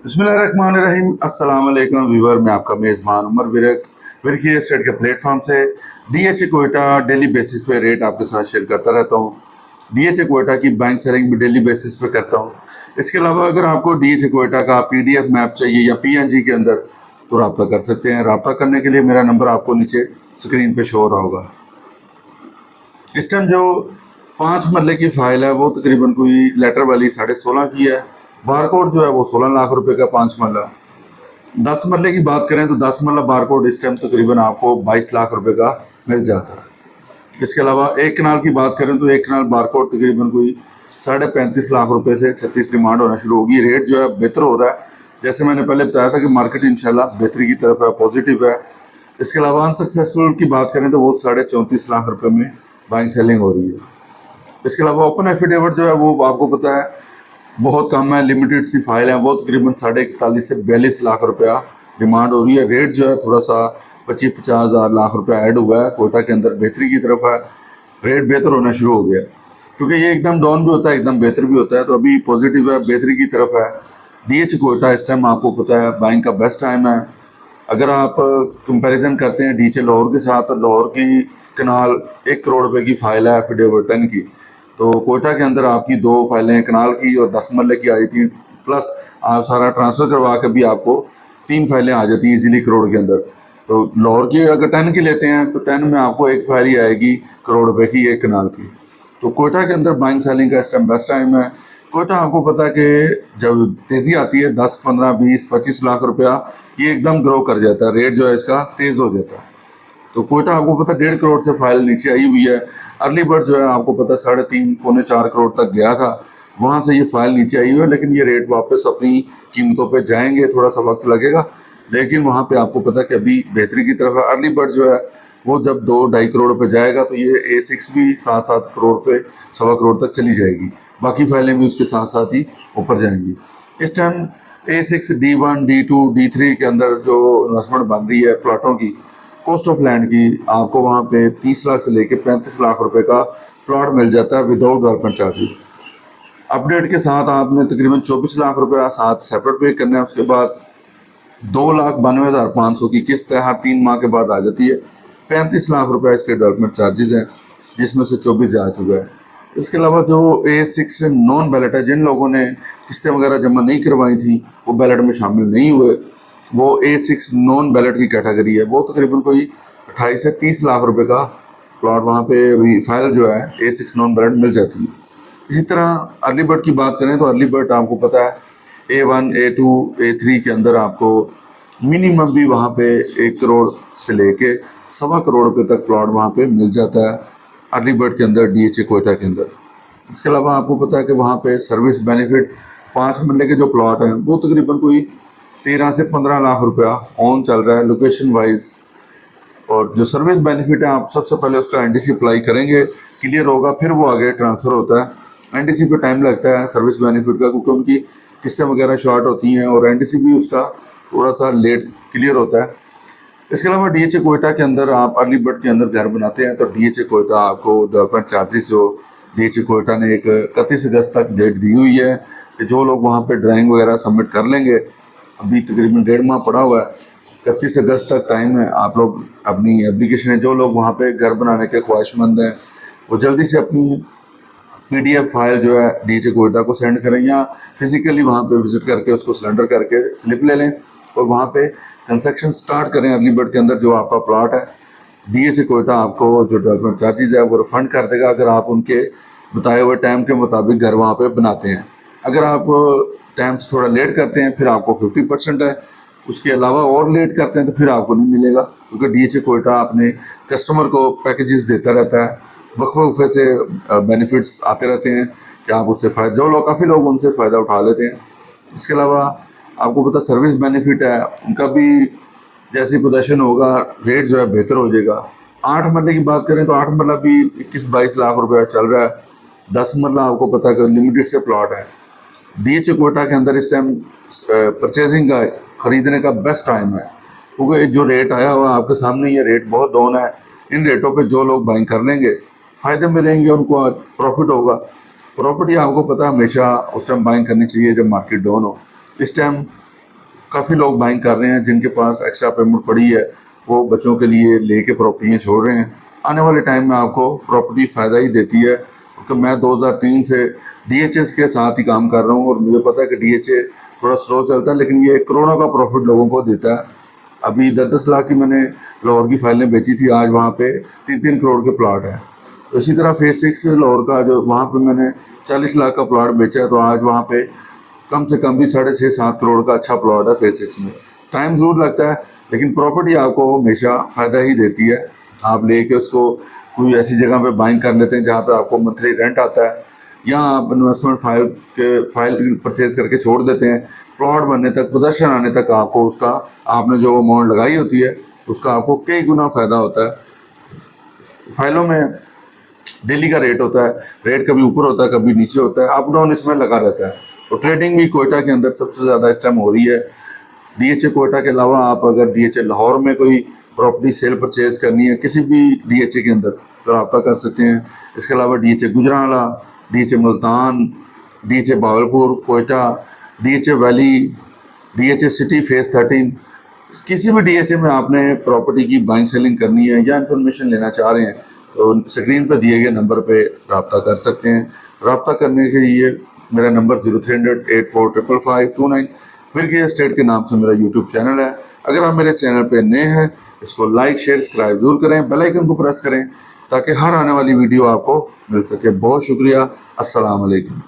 बिस्मिल्लाहिर्रहमानिर्रहीम। अस्सलाम वालेकुम व्यूवर, मैं आपका मेज़बान उमर विरक विरक रियल एस्टेट के प्लेटफॉर्म से डीएचए कोयटा डेली बेसिस पे रेट आपके साथ शेयर करता रहता हूँ। डीएचए कोयटा की बाइंग सेलिंग भी डेली बेसिस पे करता हूँ। इसके अलावा अगर आपको डीएचए कोयटा का पीडीएफ मैप चाहिए या पीएनजी के अंदर तो रब्ता कर सकते हैं। रब्ता करने के लिए मेरा नंबर आपको नीचे स्क्रीन पे शो हो रहा होगा। इस टाइम जो 5 मरले की फ़ाइल है वो तकरीबन कोई लेटर वाली 16.5 की है। बारकोड जो है वो 16 लाख रुपए का 5 मरला। 10 मरले की बात करें तो 10 मरला बारकोड इस टाइम तकरीबन आपको 22 लाख रुपए का मिल जाता है। इसके अलावा एक कनाल की बात करें तो एक कनाल बारकोड तकरीबन कोई 35.5 लाख रुपए से 36 डिमांड होना शुरू होगी। रेट जो है बेहतर हो रहा है। जैसे मैंने पहले बताया था कि मार्केट इंशाल्लाह बेहतरी की तरफ है, पॉजिटिव है। इसके अलावा अनसक्सेसफुल की बात करें तो वो 34.5 लाख रुपए में बाइंग सेलिंग हो रही है। इसके अलावा ओपन एफिडेविट जो है वो आपको पता है बहुत कम है, लिमिटेड सी फाइल है, वो तकरीबन 41.5 से 42 लाख रुपया डिमांड हो रही है। रेट जो है थोड़ा सा 25-50 हज़ार लाख रुपया ऐड हुआ है। कोयटा के अंदर बेहतरी की तरफ है, रेट बेहतर होना शुरू हो गया क्योंकि ये एकदम डाउन भी होता है, एकदम बेहतर भी होता है। तो अभी पॉजिटिव है, बेहतरी की तरफ है। डीएच कोयटा इस टाइम आपको पता है बाइंग का बेस्ट टाइम है। अगर आप कंपैरिजन करते हैं डीएच लाहौर के साथ, तो लाहौर की कनाल 1 करोड़ रुपए की फ़ाइल है एफिडेविट 10 की, तो कोयटा के अंदर आपकी 2 फाइलें कनाल की और 10 मरले की आई थी, प्लस आप सारा ट्रांसफ़र करवा के भी आपको 3 फाइलें आ जाती हैं इजीली करोड़ के अंदर। तो लाहौर की अगर 10 की लेते हैं तो 10 में आपको एक फाइल ही आएगी करोड़ रुपए की, एक कनाल की। तो कोयटा के अंदर बाइंग सेलिंग का इस टाइम बेस्ट टाइम है। कोयटा आपको पता है कि जब तेज़ी आती है 10, 15, 20, 25 लाख रुपया ये एकदम ग्रो कर जाता है, रेट जो है इसका तेज़ हो जाता है। तो कोयटा आपको पता 1.5 करोड़ से फाइल नीचे आई हुई है। अर्ली बर्ड जो है आपको पता 3.5 पौने 4 करोड़ तक गया था, वहाँ से ये फाइल नीचे आई हुई है। लेकिन ये रेट वापस अपनी कीमतों पे जाएंगे, थोड़ा सा वक्त लगेगा, लेकिन वहाँ पे आपको पता कि अभी बेहतरी की तरफ है। अर्ली बर्ड जो है वो जब 2-2.5 करोड़ पे जाएगा तो ये A6 भी 7-7 करोड़ पे 1.25 करोड़ तक चली जाएगी। बाकी फाइलें भी उसके साथ साथ ही ऊपर जाएंगी। इस time A6, D1, D2, D3 के अंदर जो इन्वेस्टमेंट बन रही है प्लाटों की, कॉस्ट ऑफ लैंड की, आपको वहाँ पे 30 लाख से लेके 35 लाख रुपए का प्लॉट मिल जाता है विदाउट डेवलपमेंट चार्जेस। अपडेट के साथ आपने तकरीबन 24 लाख रुपया साथ सेपरेट पे करना है। उसके बाद 2,92,500 की किस्त है, हर 3 माह के बाद आ जाती है। 35 लाख रुपया इसके डेवलपमेंट चार्जेस हैं, जिसमें से 24 जा चुका है। इसके अलावा जो A6 नॉन बैलेट है, जिन लोगों ने किस्तें वगैरह जमा नहीं करवाई थी वो बैलेट में शामिल नहीं हुए, वो A6 नॉन बैलेट की कैटेगरी है। वो तकरीबन कोई 28 से 30 लाख रुपए का प्लॉट वहाँ पे अभी फाइल जो है A6 नॉन बैलेट मिल जाती है। इसी तरह अर्ली बर्ड की बात करें तो अर्ली बर्ड आपको पता है A1, A2, A3 के अंदर आपको मिनिमम भी वहाँ पे 1 करोड़ से लेके 1.25 करोड़ रुपये तक प्लॉट वहाँ पे मिल जाता है अर्ली बर्ड के अंदर, डीएचए कोयटा के अंदर। इसके अलावा आपको पता है कि वहाँ पे सर्विस बेनिफिट 5 मरले के जो प्लॉट हैं वो तकरीबन कोई 13 से 15 लाख रुपया ऑन चल रहा है लोकेशन वाइज। और जो सर्विस बेनिफिट है आप सबसे पहले उसका एनडीसी अप्लाई करेंगे, क्लियर होगा, फिर वो आगे ट्रांसफ़र होता है। एनडीसी पे टाइम लगता है सर्विस बेनिफिट का, क्योंकि उनकी किस्तें वगैरह शॉर्ट होती हैं और एनडीसी भी उसका थोड़ा सा लेट क्लियर होता है। इसके अलावा डीएचए कोयटा के अंदर आप अर्ली बर्ड के अंदर घर बनाते हैं तो डीएचए कोयटा आपको डेवलपमेंट चार्जेस जो डीएचए कोयटा ने एक 31 अगस्त तक डेट दी हुई है कि जो लोग वहाँ पे ड्राइंग वगैरह सबमिट कर लेंगे, अभी तकरीबन 1.5 माह पड़ा हुआ है, 31 अगस्त तक टाइम है। आप लोग अपनी एप्लीकेशन, जो लोग वहाँ पे घर बनाने के ख्वाहिशमंद हैं वो जल्दी से अपनी पीडीएफ फाइल जो है डीएचए कोयटा को सेंड करें या फिजिकली वहाँ पे विजिट करके उसको सिलेंडर करके स्लिप ले लें और वहाँ पे कंस्ट्रक्शन स्टार्ट करें। अर्ली बर्ड के अंदर जो आपका प्लॉट है डीएचए कोयटा आपको जो डेवलपमेंट चार्जेस है वो रिफंड कर देगा अगर आप उनके बताए हुए टाइम के मुताबिक घर वहाँ पे बनाते हैं। अगर आप टाइम से थोड़ा लेट करते हैं फिर आपको 50% है, उसके अलावा और लेट करते हैं तो फिर आपको नहीं मिलेगा, क्योंकि डीएचए कोयटा अपने कस्टमर को पैकेजेस देता रहता है, वक्फे से बेनिफिट्स आते रहते हैं कि आप उससे फ़ायदा, जो लोग काफ़ी लोग उनसे फ़ायदा उठा लेते हैं। इसके अलावा आपको पता सर्विस बेनिफिट है, उनका भी जैसे पोजीशन होगा रेट जो है बेहतर हो जाएगा। 8 मरले की बात करें तो 8 मरला भी 21-22 लाख रुपया चल रहा है। 10 मरला आपको पता है लिमिटेड से प्लॉट है। डीएचए कोयटा के अंदर इस टाइम परचेजिंग का, ख़रीदने का बेस्ट टाइम है, क्योंकि जो रेट आया हुआ आपके सामने, ये रेट बहुत डाउन है। इन रेटों पे जो लोग बाइंग कर लेंगे फ़ायदे मिलेंगे, उनको प्रॉफिट होगा। प्रॉपर्टी आपको पता है हमेशा उस टाइम बाइंग करनी चाहिए जब मार्केट डाउन हो। इस टाइम काफ़ी लोग बाइंग कर रहे हैं, जिनके पास एक्स्ट्रा पेमेंट पड़ी है वो बच्चों के लिए लेके प्रॉपर्टियाँ छोड़ रहे हैं। आने वाले टाइम में आपको प्रॉपर्टी फ़ायदा ही देती है, क्योंकि मैं 2003 से DHS के साथ ही काम कर रहा हूँ और मुझे पता है कि DHA थोड़ा स्लो चलता है, लेकिन ये करोड़ों का प्रॉफिट लोगों को देता है। अभी 10-10 लाख की मैंने लाहौर की फाइलें बेची थी, आज वहाँ पे 3-3 करोड़ के प्लाट हैं। तो इसी तरह फेज 6 लाहौर का जो वहाँ पे मैंने 40 लाख का प्लाट बेचा है, तो आज वहाँ पे कम से कम भी 6.5-7 करोड़ का अच्छा प्लॉट है फेज 6 में। टाइम ज़रूर लगता है, लेकिन प्रॉपर्टी आपको हमेशा फ़ायदा ही देती है। आप लेके उसको कोई ऐसी जगह पे बाइंग कर लेते हैं जहाँ पे आपको मंथली रेंट आता है, या आप इन्वेस्टमेंट फाइल परचेज करके छोड़ देते हैं। प्लॉट बनने तक, पोजेशन आने तक आपको उसका, आपने जो अमाउंट लगाई होती है उसका आपको कई गुना फ़ायदा होता है। फाइलों में डेली का रेट होता है, रेट कभी ऊपर होता है कभी नीचे होता है, अप डाउन इसमें लगा रहता है। तो ट्रेडिंग भी कोयटा के अंदर सबसे ज़्यादा इस टाइम हो रही है। DHA कोयटा के अलावा आप अगर DHA लाहौर में कोई प्रॉपर्टी सेल परचेज करनी है किसी भी DHA के अंदर, तो रब्ता कर सकते हैं। इसके अलावा DHA Gujranwala, DHA Multan, DHA Bahawalpur, Quetta, DHA valley, DHA city phase 13, किसी भी DHA में आपने प्रॉपर्टी की बाइंग सेलिंग करनी है या इन्फॉर्मेशन लेना चाह रहे हैं, तो स्क्रीन पर दिए गए नंबर पे रब्ता कर सकते हैं। रब्ता करने के लिए मेरा नंबर 0300845559 विरकी एस्टेट के नाम से मेरा यूट्यूब चैनल है। अगर आप मेरे चैनल पे नए हैं, इसको लाइक शेयर सब्सक्राइब जरूर करें, बेल आइकन को प्रेस करें ताकि हर आने वाली वीडियो आपको मिल सके। बहुत शुक्रिया। अस्सलाम वालेकुम।